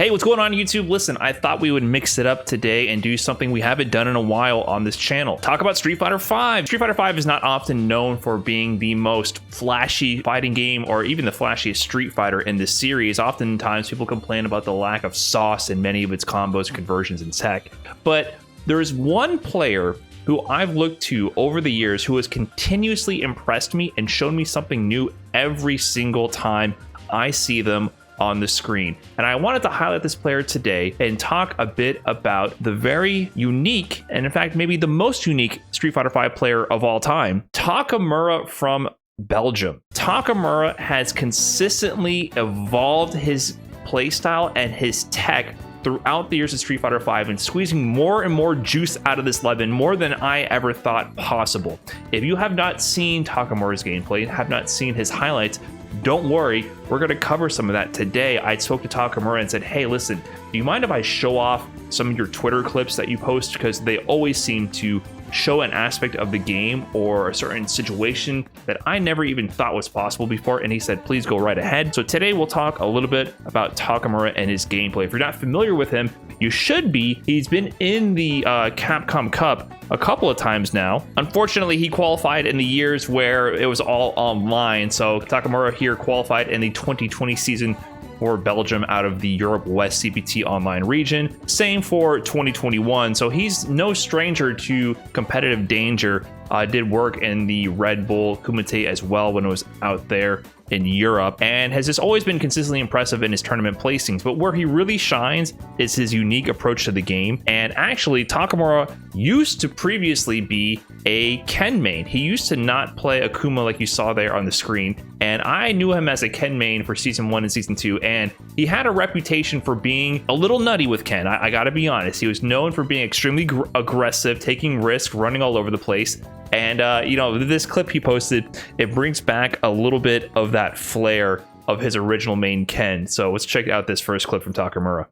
Hey, what's going on YouTube? Listen, I thought we would mix it up today and do something we haven't done in a while on this channel. Talk about Street Fighter V. Street Fighter V is not often known for being the most flashy fighting game or even the flashiest Street Fighter in this series. Oftentimes people complain about the lack of sauce in many of its combos and conversions and tech. But there is one player who I've looked to over the years who has continuously impressed me and shown me something new every single time I see them on the screen. And I wanted to highlight this player today and talk a bit about the very unique, and in fact maybe the most unique Street Fighter V player of all time, Takamura from Belgium. Takamura has consistently evolved his playstyle and his tech throughout the years of Street Fighter V and squeezing more and more juice out of this lemon, more than I ever thought possible. If you have not seen Takamura's gameplay, have not seen his highlights, don't worry, we're going to cover some of that today. I spoke to Takamura and said, hey, listen, do you mind if I show off some of your Twitter clips that you post? Because they always seem to show an aspect of the game or a certain situation that I never even thought was possible before. And he said, please go right ahead. So today we'll talk a little bit about Takamura and his gameplay. If you're not familiar with him, you should be. He's been in the Capcom Cup a couple of times now. Unfortunately, he qualified in the years where it was all online. So Takamura here qualified in the 2020 season for Belgium out of the Europe West CPT online region. Same for 2021. So he's no stranger to competitive danger. Did work in the Red Bull Kumite as well when it was out there in Europe, and has just always been consistently impressive in his tournament placings. But where he really shines is his unique approach to the game. And actually, Takamura used to previously be a Ken main. He used to not play Akuma like you saw there on the screen. And I knew him as a Ken main for season 1 and season 2. And he had a reputation for being a little nutty with Ken. I gotta be honest. He was known for being extremely aggressive, taking risks, running all over the place. And, you know, this clip he posted, it brings back a little bit of that flair of his original main Ken. So let's check out this first clip from Takamura.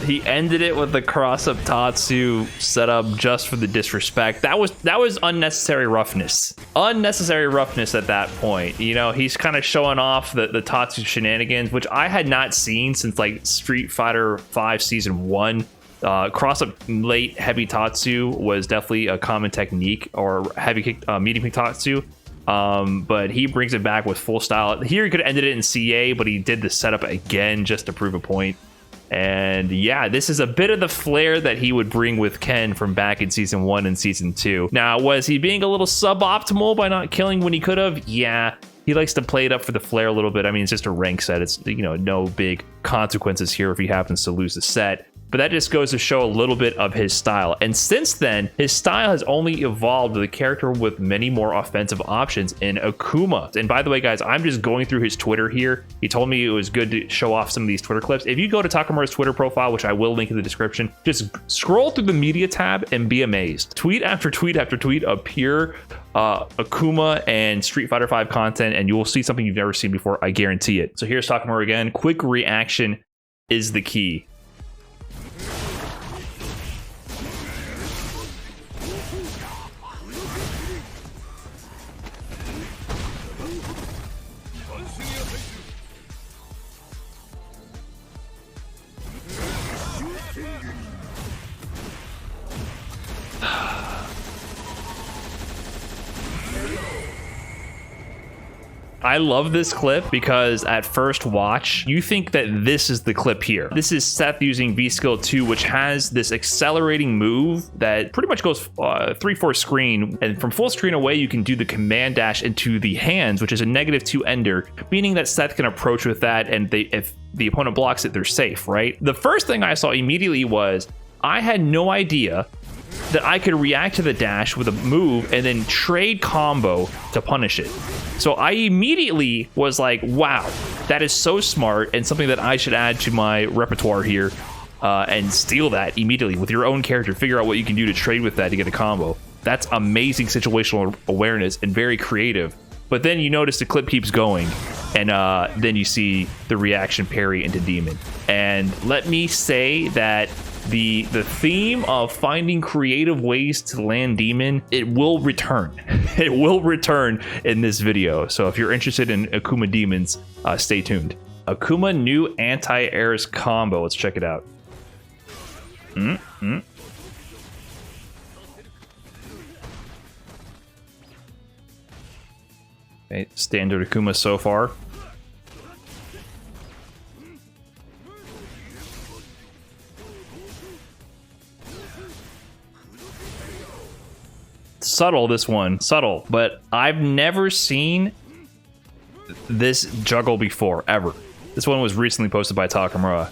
He ended it with the cross-up Tatsu set up just for the disrespect. That was unnecessary roughness. Unnecessary roughness at that point. You know, he's kind of showing off the Tatsu shenanigans, which I had not seen since like Street Fighter V Season 1. Cross-up late heavy Tatsu was definitely a common technique, or heavy kick, medium kick Tatsu. But he brings it back with full style. Here he could have ended it in CA, but he did the setup again just to prove a point. And yeah, this is a bit of the flair that he would bring with Ken from back in season 1 and season 2. Now, was he being a little suboptimal by not killing when he could have? Yeah, he likes to play it up for the flair a little bit. I mean, it's just a rank set. It's, you know, no big consequences here if he happens to lose the set. But that just goes to show a little bit of his style. And since then, his style has only evolved with a character with many more offensive options in Akuma. And by the way, guys, I'm just going through his Twitter here. He told me it was good to show off some of these Twitter clips. If you go to Takamura's Twitter profile, which I will link in the description, just scroll through the media tab and be amazed. Tweet after tweet after tweet of pure Akuma and Street Fighter V content, and you will see something you've never seen before. I guarantee it. So here's Takamura again. Quick reaction is the key. I love this clip because at first watch, you think that this is the clip here. This is Seth using V-Skill 2, which has this accelerating move that pretty much goes 3/4 screen. And from full screen away, you can do the command dash into the hands, which is a -2 ender, meaning that Seth can approach with that. And if the opponent blocks it, they're safe, right? The first thing I saw immediately was I had no idea that I could react to the dash with a move and then trade combo to punish it. So I immediately was like, wow, that is so smart and something that I should add to my repertoire here, and steal that immediately with your own character. Figure out what you can do to trade with that to get a combo. That's amazing situational awareness and very creative. But then you notice the clip keeps going, and then you see the reaction parry into Demon. And let me say that the theme of finding creative ways to land Demon, it will return. It will return in this video. So if you're interested in Akuma Demons, stay tuned. Akuma new anti-airs combo. Let's check it out. Okay, standard Akuma so far. Subtle, this one. Subtle. But I've never seen this juggle before, ever. This one was recently posted by Takamura.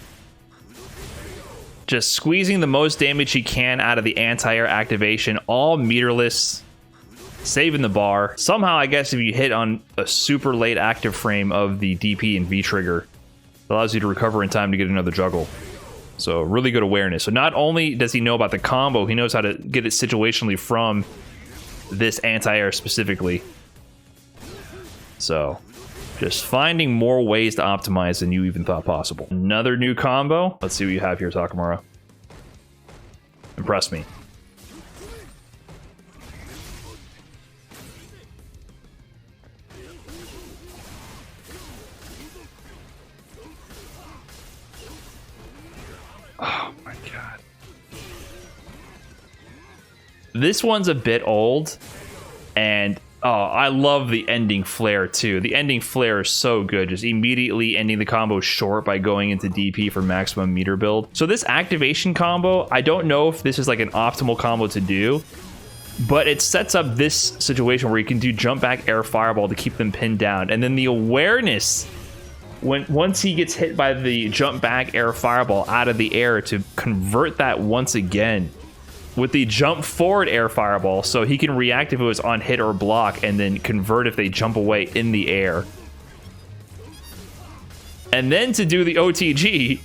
Just squeezing the most damage he can out of the anti-air activation, all meterless, saving the bar. Somehow, I guess if you hit on a super late active frame of the DP and V trigger, it allows you to recover in time to get another juggle. So really good awareness. So not only does he know about the combo, he knows how to get it situationally from this anti-air specifically. So just finding more ways to optimize than you even thought possible. Another new combo. Let's see what you have here, Takamura. Impress me. Oh my god. This one's a bit old, and oh, I love the ending flare too. The ending flare is so good, just immediately ending the combo short by going into DP for maximum meter build. So this activation combo, I don't know if this is like an optimal combo to do, but it sets up this situation where you can do jump back air fireball to keep them pinned down. And then the awareness, once he gets hit by the jump back air fireball out of the air, to convert that once again with the jump forward air fireball, so he can react if it was on hit or block, and then convert if they jump away in the air. And then to do the OTG,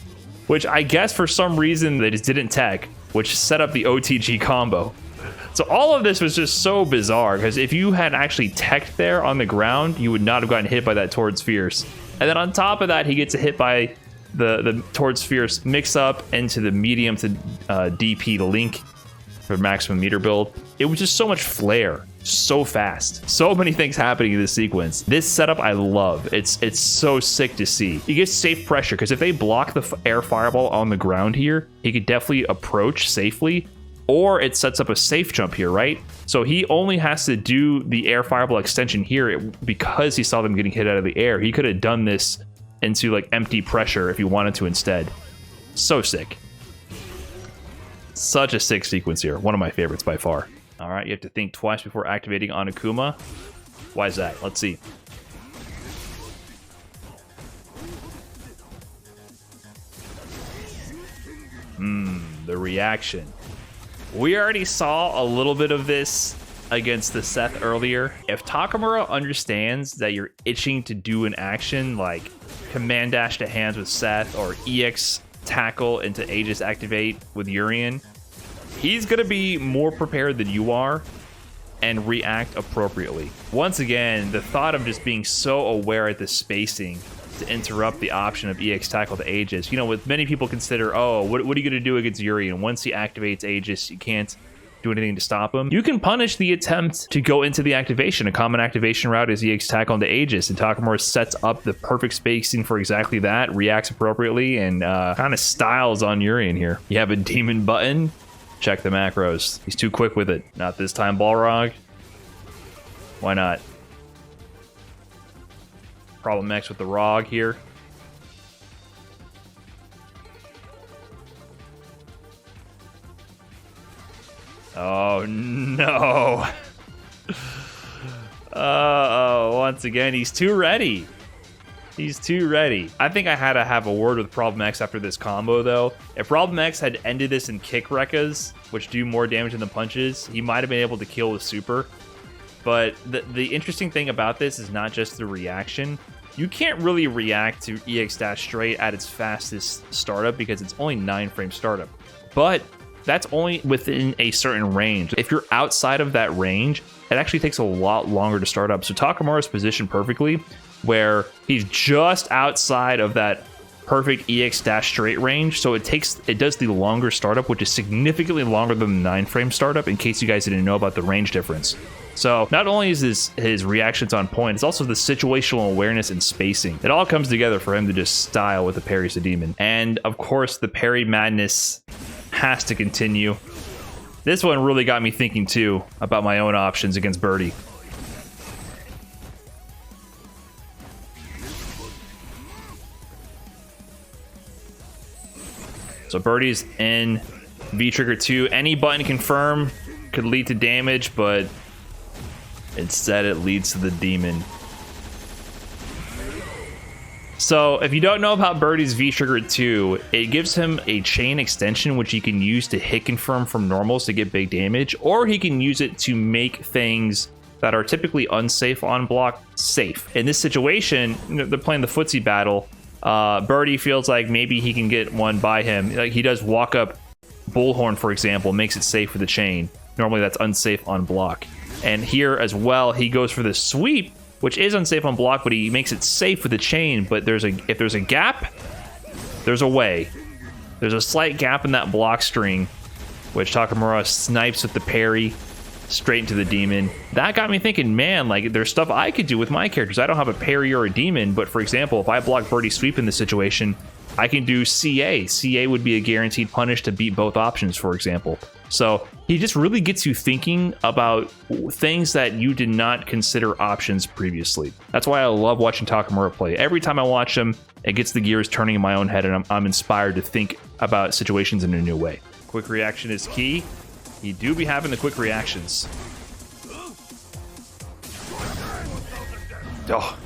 which I guess for some reason they just didn't tech, which set up the OTG combo. So all of this was just so bizarre, because if you had actually teched there on the ground, you would not have gotten hit by that towards Fierce. And then on top of that, he gets a hit by the towards Fierce mix up into the medium to DP link for maximum meter build. It was just so much flair, so fast, so many things happening in this sequence. This setup I love. It's so sick to see. He gets safe pressure, because if they block the air fireball on the ground here, he could definitely approach safely, or it sets up a safe jump here, right? So he only has to do the air fireball extension here because he saw them getting hit out of the air. He could have done this into like empty pressure if he wanted to instead. So sick. Such a sick sequence here. One of my favorites by far. All right, you have to think twice before activating on Akuma. Why is that? Let's see. The reaction. We already saw a little bit of this against the Seth earlier. If Takamura understands that you're itching to do an action like command dash to hands with Seth, or EX tackle into Aegis activate with Urien, he's going to be more prepared than you are and react appropriately. Once again, the thought of just being so aware at the spacing to interrupt the option of EX tackle to Aegis. You know, with many people consider, oh, what are you going to do against Urien? Once he activates Aegis, you can't do anything to stop him. You can punish the attempt to go into the activation. A common activation route is EX tackle into Aegis, and Takamura sets up the perfect spacing for exactly that, reacts appropriately, and kind of styles on Urien here. You have a demon button. Check the macros. He's too quick with it. Not this time, Balrog. Why not? Problem X with the Rog here. Oh no. Uh-oh, once again, he's too ready. He's too ready. I think I had to have a word with Problem X after this combo, though. If Problem X had ended this in kick rekkas, which do more damage than the punches, he might have been able to kill with super. But the interesting thing about this is not just the reaction. You can't really react to EX dash straight at its fastest startup because it's only 9 frame startup. But that's only within a certain range. If you're outside of that range, it actually takes a lot longer to start up. So Takamura's positioned perfectly where he's just outside of that perfect EX dash straight range. So it does the longer startup, which is significantly longer than the 9-frame startup, in case you guys didn't know about the range difference. So not only is his reactions on point, it's also the situational awareness and spacing. It all comes together for him to just style with the parries to demon. And of course, the parry madness has to continue. This one really got me thinking too about my own options against Birdie. So Birdie's in V-Trigger 2. Any button confirm could lead to damage, but instead it leads to the demon. So if you don't know about Birdie's V-Trigger 2, it gives him a chain extension which he can use to hit confirm from normals to get big damage, or he can use it to make things that are typically unsafe on block safe. In this situation, they're playing the footsie battle. Birdie feels like maybe he can get one by him. Like he does walk up Bullhorn, for example, makes it safe for the chain. Normally that's unsafe on block. And here as well, he goes for the sweep, which is unsafe on block, but he makes it safe with the chain. But if there's a gap, there's a way. There's a slight gap in that block string, which Takamura snipes with the parry straight into the demon. That got me thinking, man, like there's stuff I could do with my characters. I don't have a parry or a demon, but for example, if I block Birdie sweep in this situation, I can do CA. CA would be a guaranteed punish to beat both options, for example. So he just really gets you thinking about things that you did not consider options previously. That's why I love watching Takamura play. Every time I watch him, it gets the gears turning in my own head, and I'm inspired to think about situations in a new way. Quick reaction is key. You do be having the quick reactions. Oh.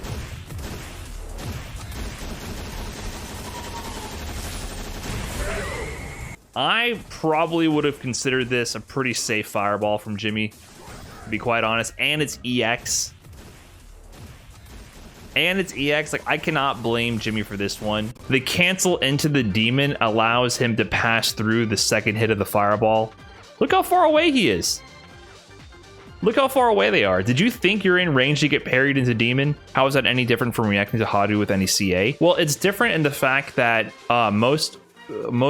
I probably would have considered this a pretty safe fireball from Jimmy, to be quite honest. And it's EX. Like, I cannot blame Jimmy for this one. The cancel into the demon allows him to pass through the second hit of the fireball. Look how far away he is. Look how far away they are. Did you think you're in range to get parried into demon? How is that any different from reacting to Hadu with any CA? Well, it's different in the fact that most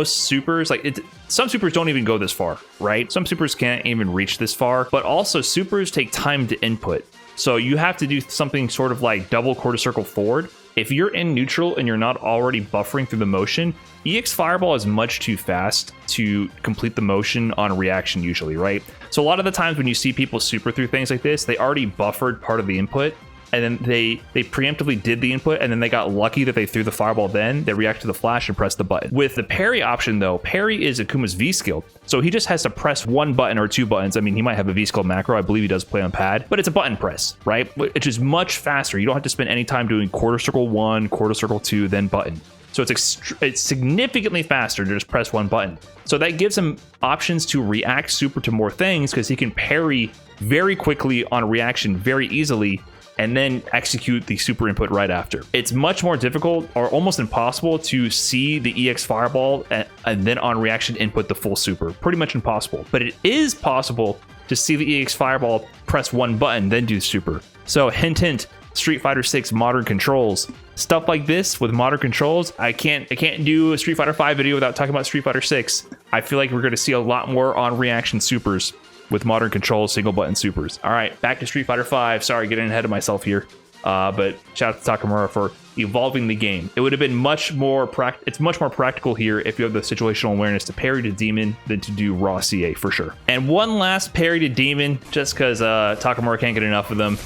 supers, like some supers don't even go this far, right? Some supers can't even reach this far, but also supers take time to input. So you have to do something sort of like double quarter circle forward. If you're in neutral and you're not already buffering through the motion, EX Fireball is much too fast to complete the motion on reaction usually, right? So a lot of the times when you see people super through things like this, they already buffered part of the input, and then they preemptively did the input, and then they got lucky that they threw the fireball then. They react to the flash and press the button. With the parry option though, parry is Akuma's V skill. So he just has to press one button or two buttons. I mean, he might have a V skill macro. I believe he does play on pad, but it's a button press, right? Which is much faster. You don't have to spend any time doing quarter circle 1, quarter circle 2, then button. So it's significantly faster to just press one button. So that gives him options to react super to more things because he can parry very quickly on reaction very easily and then execute the super input right after. It's much more difficult or almost impossible to see the EX Fireball and then on reaction input the full super. Pretty much impossible. But it is possible to see the EX Fireball, press one button, then do super. So hint, hint, Street Fighter 6 modern controls. Stuff like this with modern controls, I can't do a Street Fighter 5 video without talking about Street Fighter 6. I feel like we're going to see a lot more on reaction supers with modern controls, single button supers. All right, back to Street Fighter 5. Sorry, getting ahead of myself here. But shout out to Takamura for evolving the game. It would have been much more practical here if you have the situational awareness to parry to demon than to do raw CA for sure. And one last parry to demon, just because Takamura can't get enough of them.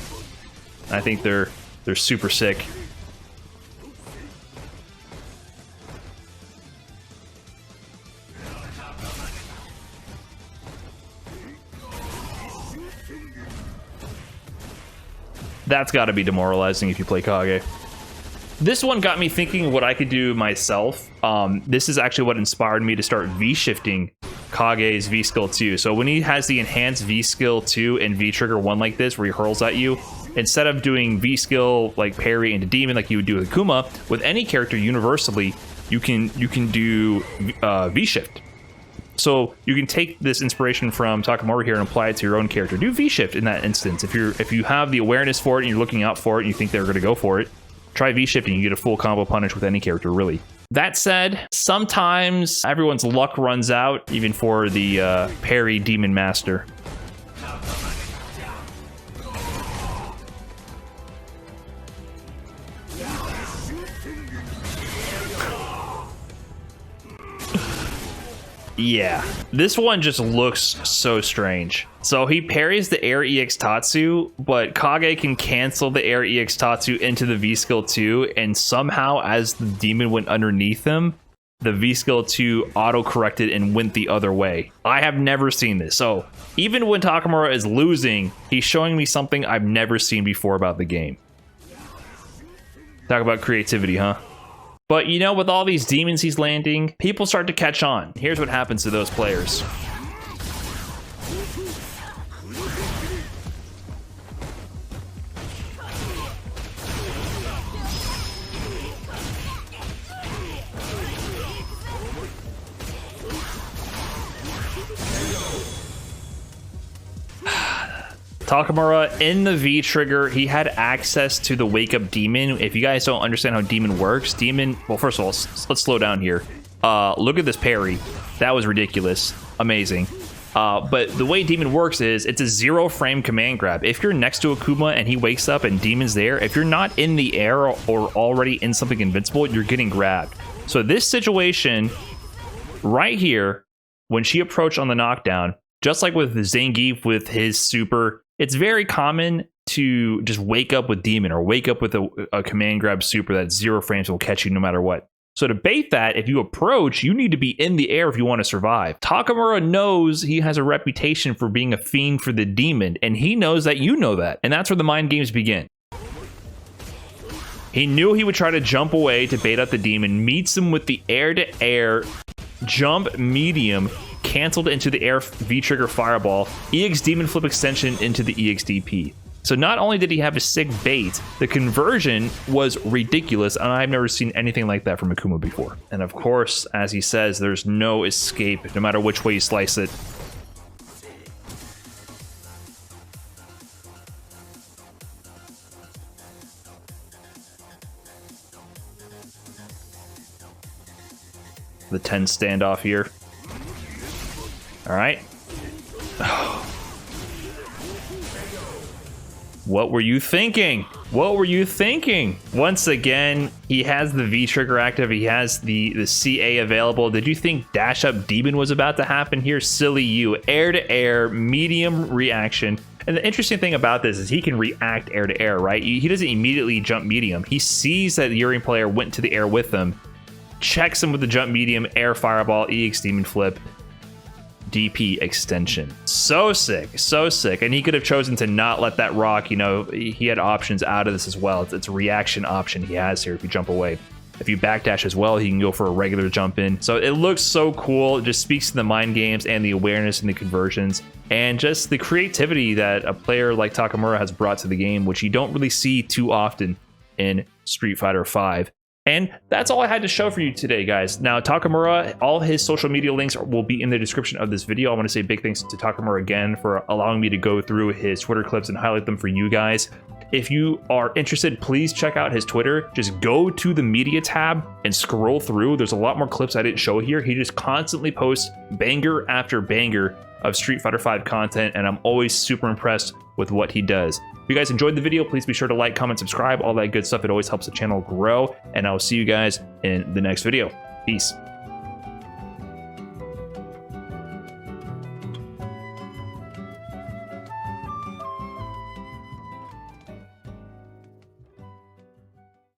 I think they're super sick. That's got to be demoralizing if you play Kage. This one got me thinking what I could do myself. This is actually what inspired me to start V-shifting Kage's V-Skill 2. So when he has the enhanced V-Skill 2 and V-Trigger 1 like this, where he hurls at you, instead of doing V-Skill like parry into demon like you would do with Akuma, with any character universally, you can do V-Shift. So you can take this inspiration from Takamura here and apply it to your own character. Do V-shift in that instance. If you have the awareness for it and you're looking out for it and you think they're going to go for it, try V-shift and you get a full combo punish with any character, really. That said, sometimes everyone's luck runs out, even for the parry Demon Master. Yeah, this one just looks so strange. So he parries the air EX Tatsu, but Kage can cancel the air EX Tatsu into the V skill 2, and somehow as the demon went underneath him, the V skill 2 auto corrected and went the other way. I have never seen this. So even when Takamura is losing, he's showing me something I've never seen before about the game. Talk about creativity, huh? But you know, with all these demons he's landing, people start to catch on. Here's what happens to those players. Takamura in the V trigger, he had access to the wake up demon. If you guys don't understand how demon works, well, first of all, let's slow down here. Look at this parry. That was ridiculous. Amazing. But the way demon works is it's a 0 frame command grab. If you're next to Akuma and he wakes up and demon's there, if you're not in the air or already in something invincible, you're getting grabbed. So this situation right here, when she approached on the knockdown, just like with Zangief with his super, it's very common to just wake up with demon or wake up with a command grab super that 0 frames will catch you no matter what. So to bait that, if you approach, you need to be in the air if you want to survive. Takamura knows he has a reputation for being a fiend for the demon, and he knows that you know that. And that's where the mind games begin. He knew he would try to jump away to bait out the demon, meets him with the air-to-air jump medium, canceled into the air V-trigger fireball, EX demon flip extension into the EX DP. So not only did he have a sick bait, the conversion was ridiculous, and I've never seen anything like that from Akuma before. And of course, as he says, there's no escape, no matter which way you slice it. The 10 standoff here. All right. What were you thinking? What were you thinking? Once again, he has the V trigger active. He has the CA available. Did you think dash up demon was about to happen here? Silly you. Air to air, medium reaction. And the interesting thing about this is he can react air to air, right? He doesn't immediately jump medium. He sees that the Urien player went to the air with him, checks him with the jump medium, air fireball, EX demon flip, DP extension. So sick, so sick. And he could have chosen to not let that rock. You know, he had options out of this as well. It's a reaction option he has here if you jump away. If you backdash as well, he can go for a regular jump in. So it looks so cool. It just speaks to the mind games and the awareness and the conversions and just the creativity that a player like Takamura has brought to the game, which you don't really see too often in Street Fighter V. And that's all I had to show for you today, guys. Now, Takamura, all his social media links will be in the description of this video. I want to say big thanks to Takamura again for allowing me to go through his Twitter clips and highlight them for you guys. If you are interested, please check out his Twitter. Just go to the media tab and scroll through. There's a lot more clips I didn't show here. He just constantly posts banger after banger of Street Fighter V content, and I'm always super impressed with what he does. If you guys enjoyed the video, please be sure to like, comment, subscribe, all that good stuff. It always helps the channel grow, and I'll see you guys in the next video. Peace.